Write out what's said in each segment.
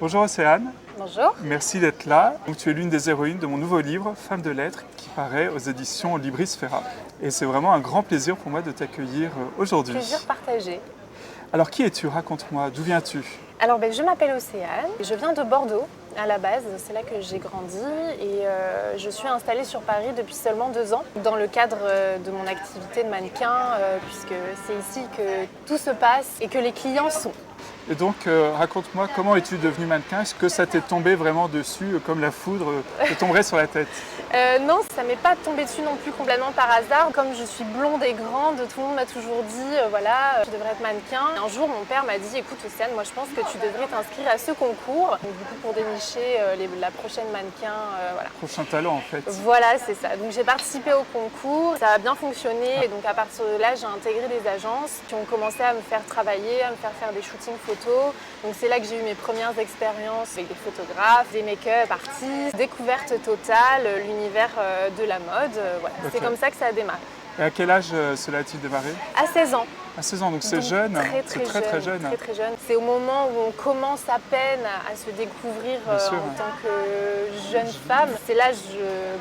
Bonjour Océane. Bonjour. Merci d'être là. Donc, tu es l'une des héroïnes de mon nouveau livre, Femme de lettres, qui paraît aux éditions Libris Sphera. Et c'est vraiment un grand plaisir pour moi de t'accueillir aujourd'hui. Plaisir partagé. Alors qui es-tu? Raconte-moi, d'où viens-tu? Alors je m'appelle Océane, je viens de Bordeaux à la base, c'est là que j'ai grandi et je suis installée sur Paris depuis seulement 2 ans dans le cadre de mon activité de mannequin puisque c'est ici que tout se passe et que les clients sont. Et donc, raconte-moi, comment es-tu devenue mannequin? Est-ce que ça t'est tombé vraiment dessus, comme la foudre te tomberait sur la tête? Non, ça m'est pas tombé dessus non plus complètement par hasard. Comme je suis blonde et grande, tout le monde m'a toujours dit, voilà, je devrais être mannequin. Et un jour, mon père m'a dit, écoute Océane, moi je pense que tu devrais t'inscrire à ce concours. Donc, du coup, pour dénicher la prochaine mannequin, voilà. Prochain talent en fait. Voilà, c'est ça. Donc j'ai participé au concours, ça a bien fonctionné. Et donc à partir de là, j'ai intégré des agences qui ont commencé à me faire travailler, à me faire faire des shootings photos. Donc c'est là que j'ai eu mes premières expériences avec des photographes, des make-up artistes, découverte totale, l'univers de la mode. Voilà. Okay. C'est comme ça que ça a démarré. Et à quel âge cela a-t-il démarré? À 16 ans. À 16 ans, donc c'est jeune, c'est très jeune. Très très jeune. C'est au moment où on commence à peine à se découvrir en tant que jeune femme. C'est l'âge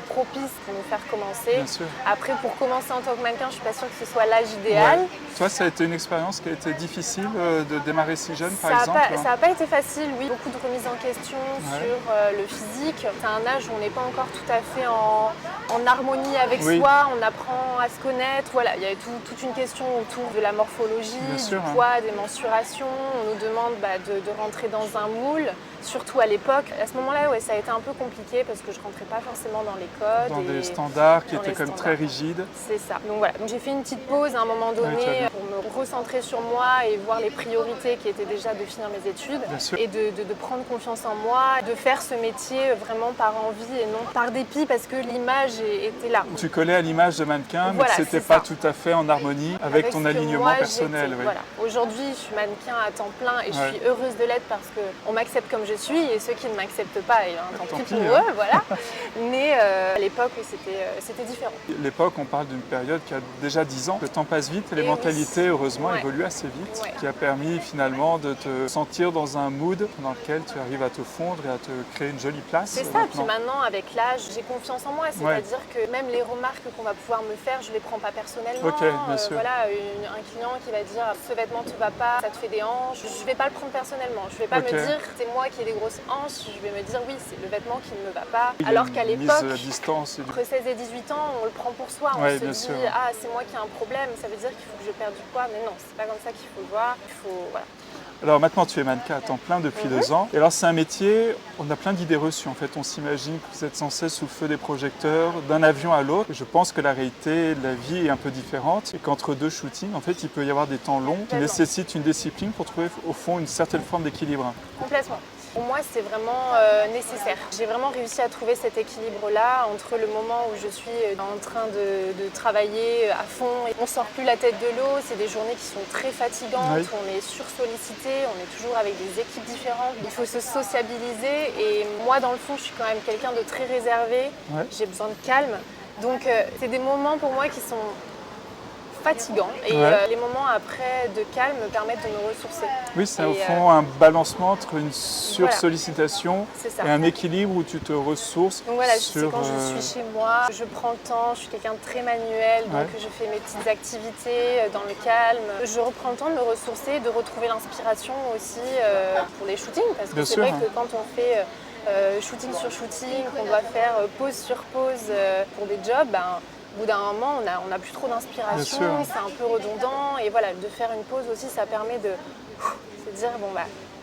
propice pour nous faire commencer. Bien sûr. Après, pour commencer en tant que mannequin, je suis pas sûre que ce soit l'âge idéal. Ouais. Toi, ça a été une expérience qui a été difficile de démarrer si jeune, par exemple? Ça n'a pas été facile, oui. Beaucoup de remises en question sur le physique. C'est un âge où on n'est pas encore tout à fait en harmonie avec soi. On apprend à se connaître. Voilà, il y a toute une question autour de la morphologie, du poids, des mensurations. On nous demande de rentrer dans un moule, surtout à l'époque. À ce moment-là, ça a été un peu compliqué parce que je ne rentrais pas forcément dans les codes. Dans des standards qui étaient quand même très rigides. C'est ça. Donc voilà, donc j'ai fait une petite pause à un moment donné pour me recentrer sur moi et voir les priorités qui étaient déjà de finir mes études et de prendre confiance en moi, de faire ce métier vraiment par envie et non par dépit parce que l'image était là. Tu collais à l'image de mannequin, mais ce n'était pas tout à fait en harmonie avec ton alignement personnel. Oui. Voilà. Aujourd'hui, je suis mannequin à temps plein et je suis heureuse de l'être parce qu'on m'accepte comme je suis et ceux qui ne m'acceptent pas, tant pis pour eux. Voilà. Mais à l'époque, c'était différent. L'époque, on parle d'une période qui a déjà 10 ans. Le temps passe vite et les mentalités, heureusement, évoluent assez vite, qui a permis finalement de te sentir dans un mood dans lequel tu arrives à te fondre et à te créer une jolie place. C'est ça, puis maintenant, avec l'âge, j'ai confiance en moi, c'est-à-dire que même les remarques qu'on va pouvoir me faire, je ne les prends pas personnellement. Bien sûr. Voilà, un client qui va dire ce vêtement ne te va pas, ça te fait des hanches, je ne vais pas le prendre personnellement. Je ne vais pas me dire c'est moi qui ai des grosses hanches, je vais me dire oui, c'est le vêtement qui ne me va pas. Alors qu'à l'époque, entre 16 et 18 ans, on le prend pour soi, on se dit ah c'est moi qui ai un problème, ça veut dire qu'il faut que je perde du poids, mais non, c'est pas comme ça qu'il faut le voir, voilà. Alors maintenant tu es mannequin à temps plein depuis 2 ans. Et alors c'est un métier, on a plein d'idées reçues en fait. On s'imagine que vous êtes sans cesse sous le feu des projecteurs, d'un avion à l'autre. Je pense que la réalité de la vie est un peu différente et qu'entre 2 shootings, en fait, il peut y avoir des temps longs qui nécessitent une discipline pour trouver au fond une certaine forme d'équilibre. Complètement. Pour moi, c'est vraiment nécessaire. J'ai vraiment réussi à trouver cet équilibre-là entre le moment où je suis en train de travailler à fond et on ne sort plus la tête de l'eau. C'est des journées qui sont très fatigantes, où on est sursollicité, on est toujours avec des équipes différentes. Il faut se sociabiliser et moi, dans le fond, je suis quand même quelqu'un de très réservé. J'ai besoin de calme. Donc, c'est des moments pour moi qui sont fatigant et les moments après de calme me permettent de me ressourcer. Oui, c'est au fond un balancement entre une sursollicitation et un équilibre où tu te ressources. Donc voilà, c'est quand je suis chez moi, je prends le temps, je suis quelqu'un de très manuel, donc je fais mes petites activités dans le calme. Je reprends le temps de me ressourcer, de retrouver l'inspiration aussi pour les shootings parce que c'est vrai que quand on fait shooting sur shooting, qu'on doit faire pause sur pause pour des jobs, au bout d'un moment, on n'a plus trop d'inspiration, c'est un peu redondant. Et voilà, de faire une pause aussi, ça permet de se dire,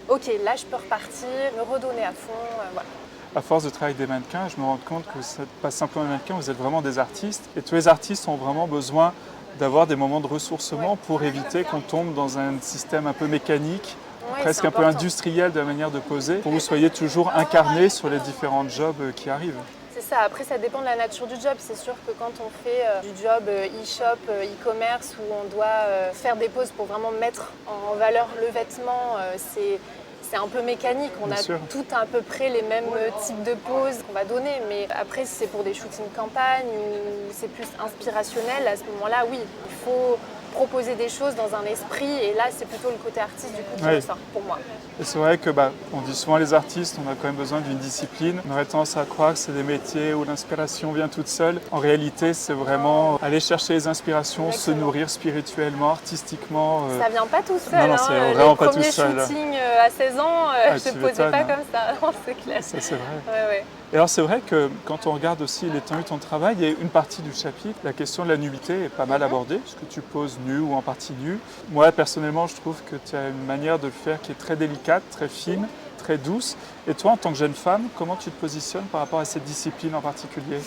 ok, là je peux repartir, me redonner à fond. Voilà. À force de travailler avec des mannequins, je me rends compte que vous n'êtes pas simplement des mannequins, vous êtes vraiment des artistes. Et tous les artistes ont vraiment besoin d'avoir des moments de ressourcement pour éviter qu'on tombe dans un système un peu mécanique, presque un peu industriel de la manière de poser, pour que vous soyez toujours incarné sur les différents jobs qui arrivent. C'est ça, après ça dépend de la nature du job. C'est sûr que quand on fait du job e-shop, e-commerce, où on doit faire des pauses pour vraiment mettre en valeur le vêtement, c'est un peu mécanique. On a tout à peu près les mêmes types de pauses qu'on va donner. Mais après, si c'est pour des shootings campagne ou c'est plus inspirationnel, à ce moment-là, oui, il faut proposer des choses dans un esprit. Et là, c'est plutôt le côté artiste du coup qui Oui. ressort pour moi. Et c'est vrai que on dit souvent les artistes, on a quand même besoin d'une discipline. On aurait tendance à croire que c'est des métiers où l'inspiration vient toute seule. En réalité, c'est vraiment aller chercher les inspirations, se Exactement. nourrir spirituellement, artistiquement. Ça vient pas tout seul. Non, non, c'est vraiment Les pas tout premiers seul. shootings à 16 ans, je tu ne posais m'étonnes, pas hein. comme ça. Non, c'est clair. Ça, c'est vrai. Ouais, ouais. Et alors c'est vrai que quand on regarde aussi les temps de ton travail, il y a une partie du chapitre, la question de la nudité est pas mal abordée, parce que tu poses nu ou en partie nu. Moi personnellement, je trouve que tu as une manière de le faire qui est très délicate, très fine, très douce. Et toi, en tant que jeune femme, comment tu te positionnes par rapport à cette discipline en particulier?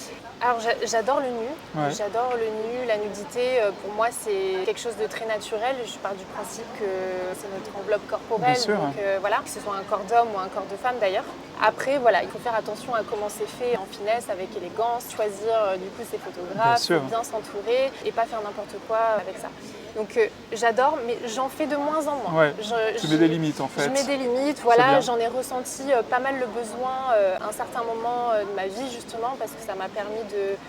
Alors j'adore le nu, Ouais. j'adore le nu, la nudité. Pour moi c'est quelque chose de très naturel. Je pars du principe que c'est notre enveloppe corporelle, Bien sûr, donc voilà, que ce soit un corps d'homme ou un corps de femme d'ailleurs. Après voilà, il faut faire attention à comment c'est fait en finesse, avec élégance, choisir du coup ses Bien photographes, sûr. bien s'entourer et pas faire n'importe quoi avec ça. Donc j'adore, mais j'en fais de moins en moins. Ouais. Tu mets des limites en fait. Je mets des limites, bien. voilà, j'en ai ressenti pas mal le besoin à un certain moment de ma vie justement parce que ça m'a permis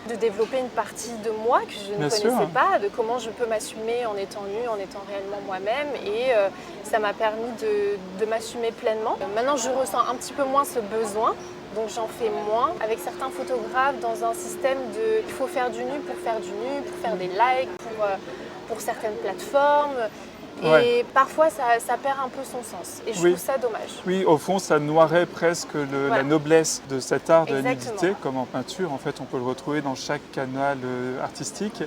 de développer une partie de moi que je ne Bien sûr. connaissais pas, de comment je peux m'assumer en étant nue, en étant réellement moi-même et ça m'a permis de m'assumer pleinement. Maintenant je ressens un petit peu moins ce besoin. Donc j'en fais moins avec certains photographes dans un système de il faut faire du nu pour faire du nu, pour faire des likes, pour certaines plateformes. Et Ouais. parfois ça perd un peu son sens. Et je Oui. trouve ça dommage. Oui, au fond, ça noirait presque la Voilà. noblesse de cet art de la Exactement. nudité, comme en peinture. En fait, on peut le retrouver dans chaque canal artistique,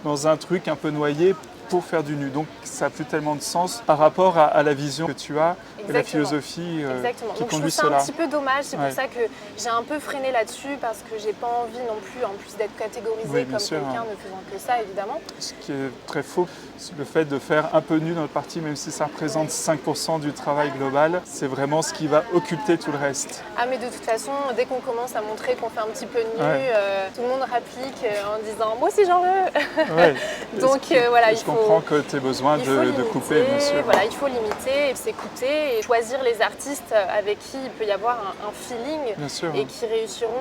dans un truc un peu noyé pour faire du nu. Donc, ça n'a plus tellement de sens par rapport à la vision que tu as et la Exactement. philosophie Exactement. qui Donc je trouve conduit ça cela. un petit peu dommage. C'est Ouais. pour ça que j'ai un peu freiné là-dessus parce que j'ai pas envie non plus, en plus d'être catégorisée Oui, bien comme sûr, quelqu'un hein. ne faisant que ça, évidemment. Ce qui est très faux, c'est le fait de faire un peu nu dans notre partie, même si ça représente 5% du travail global, c'est vraiment ce qui va occulter tout le reste. Ah mais de toute façon, dès qu'on commence à montrer qu'on fait un petit peu nu, Ouais. tout le monde réplique en disant moi aussi j'en veux. Ouais. Donc voilà, Je comprends que tu aies besoin il faut de limiter, couper, bien sûr. voilà, il faut limiter et s'écouter et choisir les artistes avec qui il peut y avoir un feeling Bien sûr. et qui réussiront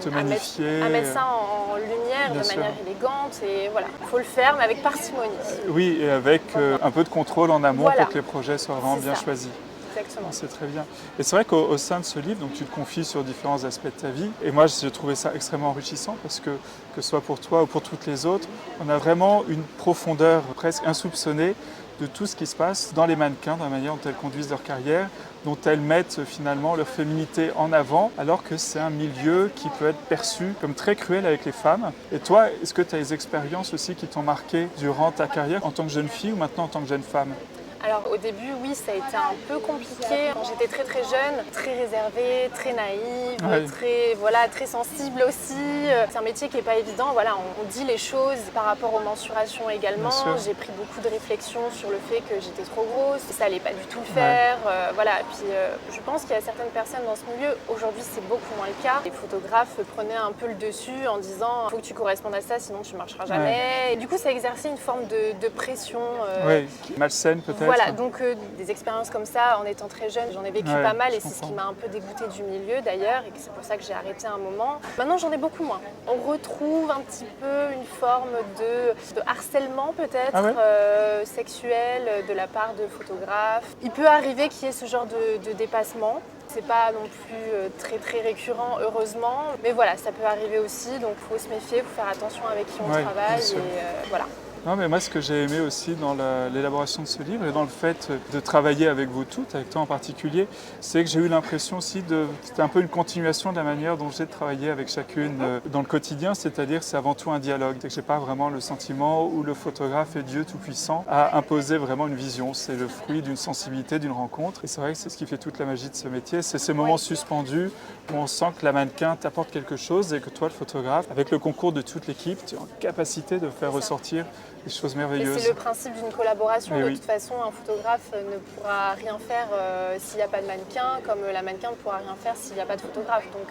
te mettre, magnifier. à mettre ça en lumière Bien de sûr. manière élégante et voilà, il faut le faire mais avec parcimonie. Oui, et avec un peu de contrôle en amont Voilà. pour que les projets soient vraiment C'est bien ça. choisis. Exactement. C'est très bien. Et c'est vrai qu'au sein de ce livre, donc tu te confies sur différents aspects de ta vie. Et moi, j'ai trouvé ça extrêmement enrichissant parce que ce soit pour toi ou pour toutes les autres, on a vraiment une profondeur presque insoupçonnée de tout ce qui se passe dans les mannequins, dans la manière dont elles conduisent leur carrière, dont elles mettent finalement leur féminité en avant, alors que c'est un milieu qui peut être perçu comme très cruel avec les femmes. Et toi, est-ce que tu as des expériences aussi qui t'ont marqué durant ta carrière en tant que jeune fille ou maintenant en tant que jeune femme? Alors au début, oui, ça a été un peu compliqué. Quand j'étais très très jeune, très réservée, très naïve, Ouais. très sensible aussi. C'est un métier qui n'est pas évident. Voilà, on dit les choses par rapport aux mensurations également. Bien sûr. J'ai pris beaucoup de réflexions sur le fait que j'étais trop grosse, ça allait pas du tout le faire. Voilà. Et puis je pense qu'il y a certaines personnes dans ce milieu. Aujourd'hui, c'est beaucoup moins le cas. Les photographes prenaient un peu le dessus en disant il faut que tu correspondes à ça, sinon tu ne marcheras jamais. Et du coup, ça exerçait une forme de pression. Oui, malsaine peut-être. Voilà, donc des expériences comme ça en étant très jeune, j'en ai vécu Ouais, pas mal je et c'est ce qui comprends. m'a un peu dégoûtée du milieu d'ailleurs et c'est pour ça que j'ai arrêté un moment. Maintenant j'en ai beaucoup moins. On retrouve un petit peu une forme de harcèlement peut-être Ah ouais sexuel de la part de photographes. Il peut arriver qu'il y ait ce genre de dépassement. C'est pas non plus très très récurrent heureusement, mais voilà, ça peut arriver aussi, donc il faut se méfier, il faut faire attention avec qui on Ouais, travaille bien sûr. et voilà. Non, mais moi, ce que j'ai aimé aussi dans l'élaboration de ce livre et dans le fait de travailler avec vous toutes, avec toi en particulier, c'est que j'ai eu l'impression aussi c'était un peu une continuation de la manière dont j'ai travaillé avec chacune dans le quotidien, c'est-à-dire c'est avant tout un dialogue. C'est que j'ai pas vraiment le sentiment où le photographe est Dieu tout-puissant à imposer vraiment une vision. C'est le fruit d'une sensibilité, d'une rencontre. Et c'est vrai que c'est ce qui fait toute la magie de ce métier. C'est ces moments suspendus où on sent que la mannequin t'apporte quelque chose et que toi, le photographe, avec le concours de toute l'équipe, tu es en capacité de faire ressortir des choses Et merveilleuses. c'est le principe d'une collaboration. Mais De oui. toute façon, un photographe ne pourra rien faire s'il n'y a pas de mannequin, comme la mannequin ne pourra rien faire s'il n'y a pas de photographe. Donc,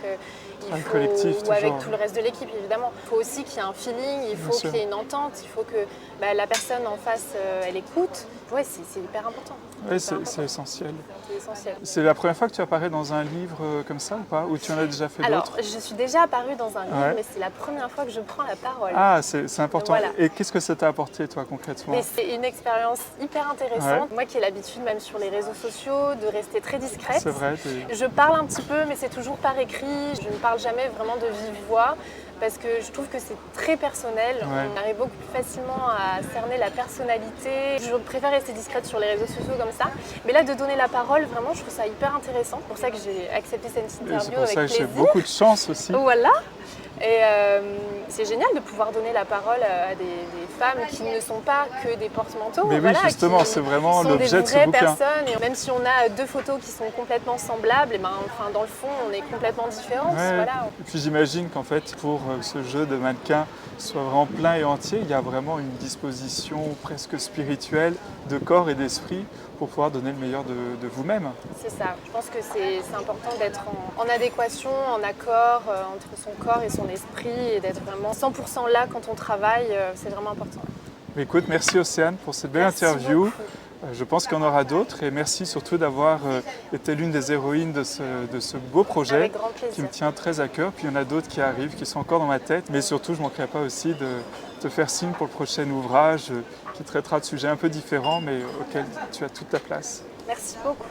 il Un faut, collectif, ou avec toujours. tout le reste de l'équipe, évidemment. Il faut aussi qu'il y ait un feeling, il faut sûr. qu'il y ait une entente, il faut que la personne en face, elle écoute. Ouais, c'est hyper important. Oui, C'est c'est essentiel. C'est essentiel. C'est la première fois que tu apparais dans un livre comme ça ou pas? Ou tu en as déjà fait Alors, d'autres? je suis déjà apparue dans un livre, Ouais. mais c'est la première fois que je prends la parole. Ah, c'est important. Voilà. Et qu'est-ce que ça t'a apporté apporté toi concrètement? Mais c'est une expérience hyper intéressante. Moi qui ai l'habitude, même sur les réseaux sociaux, de rester très discrète. C'est vrai. Je parle un petit peu, mais c'est toujours par écrit. Je ne parle jamais vraiment de vive voix parce que je trouve que c'est très personnel. Ouais. On arrive beaucoup plus facilement à cerner la personnalité. Je préfère rester discrète sur les réseaux sociaux comme ça. Mais là, de donner la parole, vraiment, je trouve ça hyper intéressant. C'est pour ça que j'ai accepté cette Et interview c'est pour avec ça que j'ai plaisir. beaucoup de chance aussi. Voilà. Et c'est génial de pouvoir donner la parole à des femmes qui ne sont pas que des porte-manteaux. Mais oui, voilà, justement, qui c'est vraiment sont l'objet des de ce vraies bouquin. personnes. Et même si on a deux photos qui sont complètement semblables, et ben, enfin, dans le fond, on est complètement différents. Ouais. Voilà. Et puis j'imagine qu'en fait, pour ce jeu de mannequin soit vraiment plein et entier, il y a vraiment une disposition presque spirituelle de corps et d'esprit pour pouvoir donner le meilleur de vous-même. C'est ça. Je pense que c'est important d'être en adéquation, en accord entre son corps et son esprit et d'être vraiment 100% là quand on travaille. C'est vraiment important. Mais écoute, merci Océane pour cette belle Merci interview. beaucoup. Je pense qu'il y en aura d'autres et merci surtout d'avoir été l'une des héroïnes de ce beau projet Avec grand qui plaisir. me tient très à cœur. Puis il y en a d'autres qui arrivent, qui sont encore dans ma tête. Mais surtout, je ne manquerai pas aussi de te faire signe pour le prochain ouvrage qui traitera de sujets un peu différents mais auxquels tu as toute ta place. Merci beaucoup.